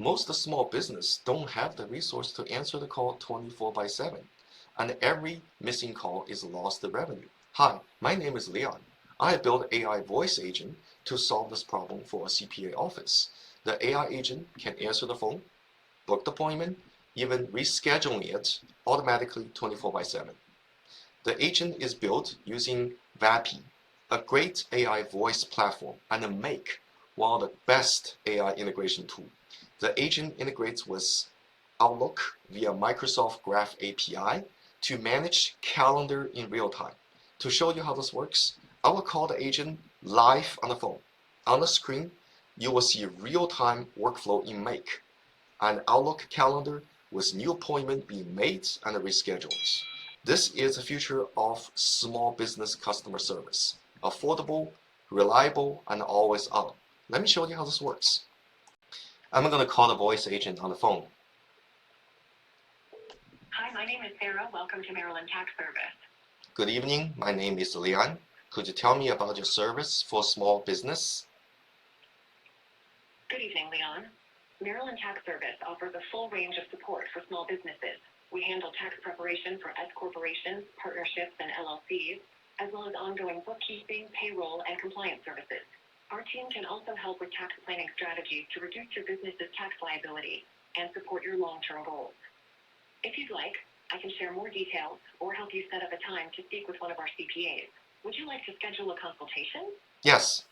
Most small business don't have the resource to answer the call 24/7, and every missing call is lost revenue. Hi, my name is Leon. I built AI voice agent to solve this problem for a CPA office. The AI agent can answer the phone, book the appointment, even rescheduling it automatically 24/7. The agent is built using Vapi, a great AI voice platform, and Make, one of the best AI integration tool. The agent integrates with Outlook via Microsoft Graph API to manage calendar in real time. To show you how this works, I will call the agent live on the phone. On the screen, you will see real-time workflow in Make, an Outlook calendar with new appointment being made and rescheduled. This is the future of small business customer service. Affordable, reliable, and always on. Let me show you how this works. I'm going to call the voice agent on the phone. Hi, my name is Sarah. Welcome to Maryland Tax Service. Good evening. My name is Leon. Could you tell me about your service for small business? Good evening, Leon. Maryland Tax Service offers a full range of support for small businesses. We handle tax preparation for S corporations, partnerships, and LLCs, as well as ongoing bookkeeping, payroll, and compliance services. Our team can also help with tax planning strategies to reduce your business's tax liability and support your long-term goals. If you'd like, I can share more details or help you set up a time to speak with one of our CPAs. Would you like to schedule a consultation? Yes.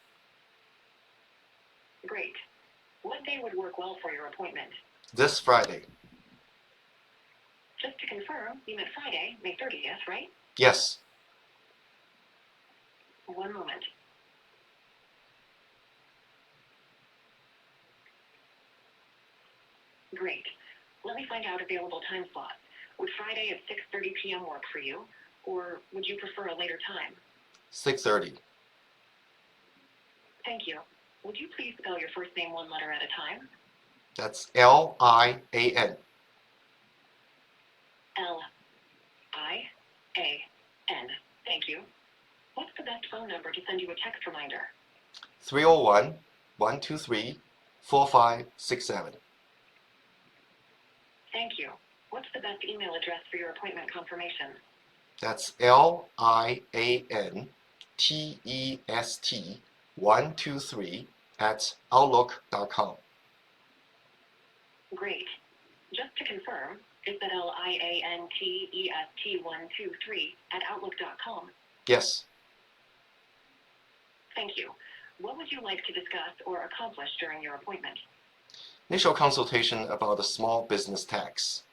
Great. What day would work well for your appointment? This Friday. Just to confirm, you meant Friday, May 30th, right? Yes. One moment. Great. Let me find out available time slots. Would Friday at 6:30 p.m. work for you, or would you prefer a later time? 6:30. Thank you. Would you please spell your first name one letter at a time? That's Lian. Lian. Thank you. What's the best phone number to send you a text reminder? 301-123-4567. Thank you. What's the best email address for your appointment confirmation? That's LIANTEST123@outlook.com. Great. Just to confirm, is that LIANTEST123@outlook.com? Yes. Thank you. What would you like to discuss or accomplish during your appointment? Initial consultation about the small business tax.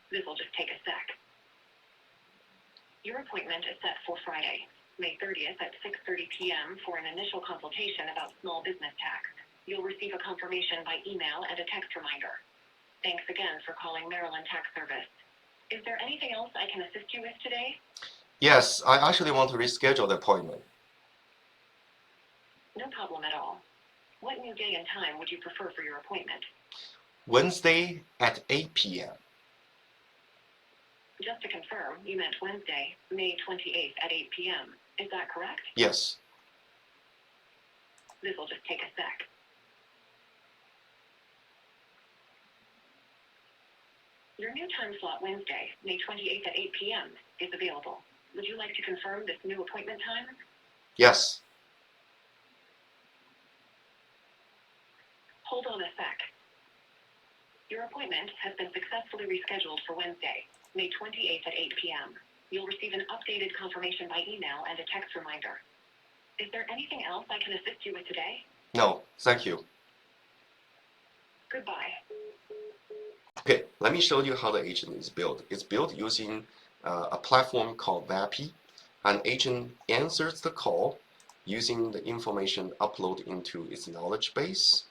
This will just take a sec. Your appointment is set for Friday, May 30th at 6:30 p.m. for an initial consultation about small business tax. You'll receive a confirmation by email and a text reminder. Thanks again for calling Maryland Tax Service. Is there anything else I can assist you with today? Yes, I actually want to reschedule the appointment. No problem at all. What new day and time would you prefer for your appointment? Wednesday at 8 p.m. Just to confirm, you meant Wednesday, May 28th at 8 p.m. Is that correct? Yes. This will just take a sec. Your new time slot Wednesday, May 28th at 8 p.m. is available. Would you like to confirm this new appointment time? Yes. Hold on a sec. Your appointment has been successfully rescheduled for Wednesday, May 28th at 8 p.m. You'll receive an updated confirmation by email and a text reminder. Is there anything else I can assist you with today? No, thank you. Goodbye. Okay, let me show you how the agent is built. It's built using a platform called Vapi. An agent answers the call using the information uploaded into its knowledge base,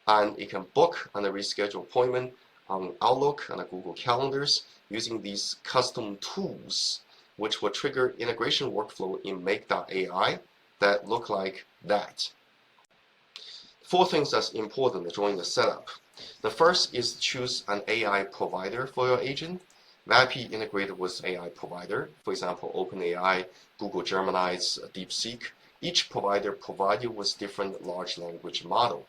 and it can book and reschedule appointment on Outlook and Google Calendars using these custom tools, which will trigger integration workflow in Make.ai that look like that. 4 things that's important during the setup. The first is choose an AI provider for your agent. Vapi integrated with AI provider, for example, OpenAI, Google Gemini's DeepSeek. Each provider provides you with different large language model.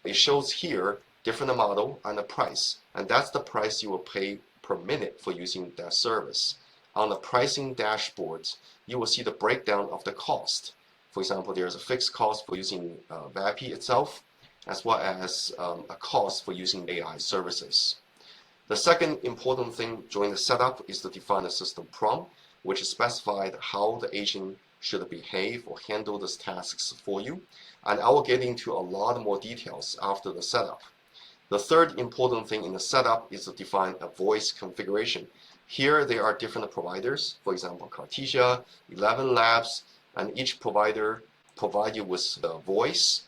It shows here different model and the price, and that's the price you will pay per minute for using that service. On the pricing dashboard, you will see the breakdown of the cost. For example, there's a fixed cost for using Vapi itself, as well as a cost for using AI services. The second important thing during the setup is to define a system prompt, which specifies how the agent should behave or handle these tasks for you. And I will get into a lot more details after the setup. The third important thing in the setup is to define a voice configuration. Here there are different providers, for example, Cartesia, 11 Labs, and each provider provide you with the voice,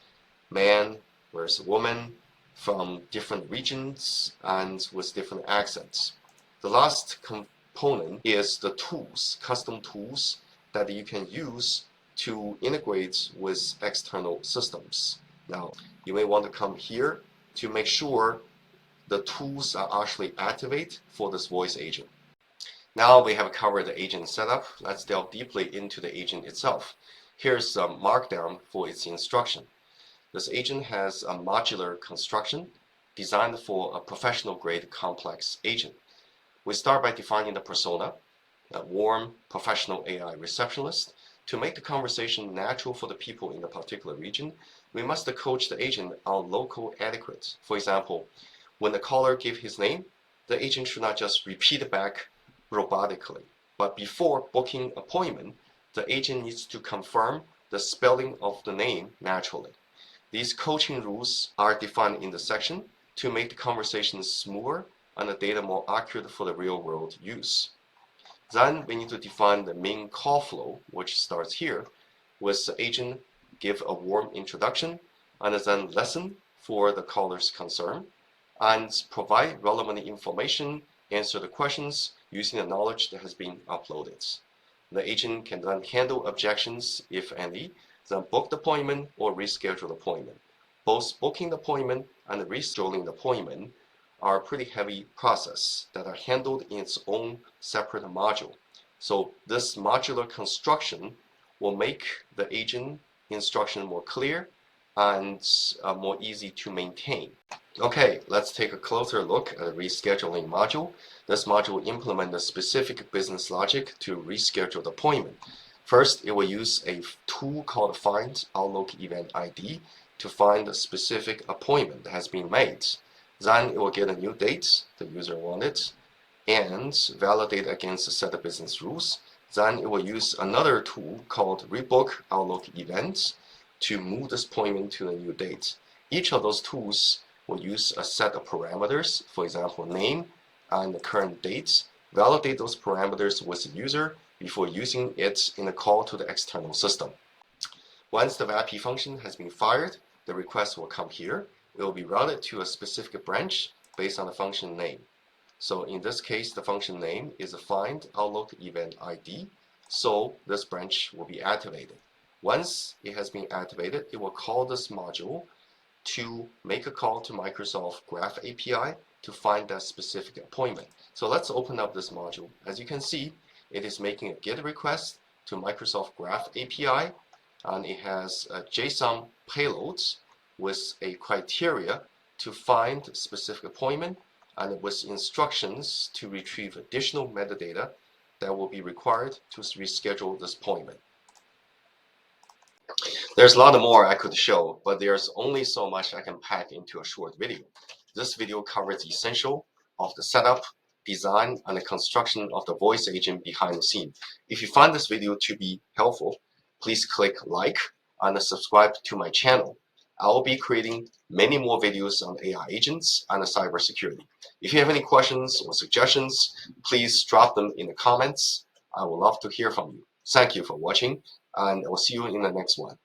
man versus woman, from different regions and with different accents. The last component is the tools, custom tools that you can use to integrate with external systems. Now, you may want to come here to make sure the tools are actually activated for this voice agent. Now we have covered the agent setup. Let's delve deeply into the agent itself. Here's some markdown for its instruction. This agent has a modular construction designed for a professional-grade complex agent. We start by defining the persona, a warm, professional AI receptionist. To make the conversation natural for the people in the particular region, we must coach the agent on local etiquette. For example, when the caller gives his name, the agent should not just repeat it back robotically, but before booking appointment, the agent needs to confirm the spelling of the name naturally. These coaching rules are defined in the section to make the conversation smoother and the data more accurate for the real-world use. Then we need to define the main call flow, which starts here, with the agent give a warm introduction and then listen for the caller's concern and provide relevant information, answer the questions using the knowledge that has been uploaded. The agent can then handle objections, if any, then book the appointment or reschedule the appointment. Both booking the appointment and rescheduling the appointment are a pretty heavy process that are handled in its own separate module. So this modular construction will make the agent instruction more clear and more easy to maintain. Okay, let's take a closer look at the rescheduling module. This module implements the specific business logic to reschedule the appointment. First, it will use a tool called Find Outlook Event ID to find the specific appointment that has been made. Then it will get a new date the user wanted and validate against a set of business rules. Then it will use another tool called Rebook Outlook Events to move this appointment to a new date. Each of those tools will use a set of parameters, for example, name and the current date, validate those parameters with the user before using it in a call to the external system. Once the Vapi function has been fired, the request will come here. It will be routed to a specific branch based on the function name. So in this case, the function name is a find Outlook event ID, so this branch will be activated. Once it has been activated, it will call this module to make a call to Microsoft Graph API to find that specific appointment. So let's open up this module. As you can see, it is making a GET request to Microsoft Graph API, and it has a JSON payloads with a criteria to find specific appointment and with instructions to retrieve additional metadata that will be required to reschedule this appointment. There's a lot more I could show, but there's only so much I can pack into a short video. This video covers the essential of the setup, design, and the construction of the voice agent behind the scene. If you find this video to be helpful, please click like and subscribe to my channel. I will be creating many more videos on AI agents and cybersecurity. If you have any questions or suggestions, please drop them in the comments. I would love to hear from you. Thank you for watching, and I will see you in the next one.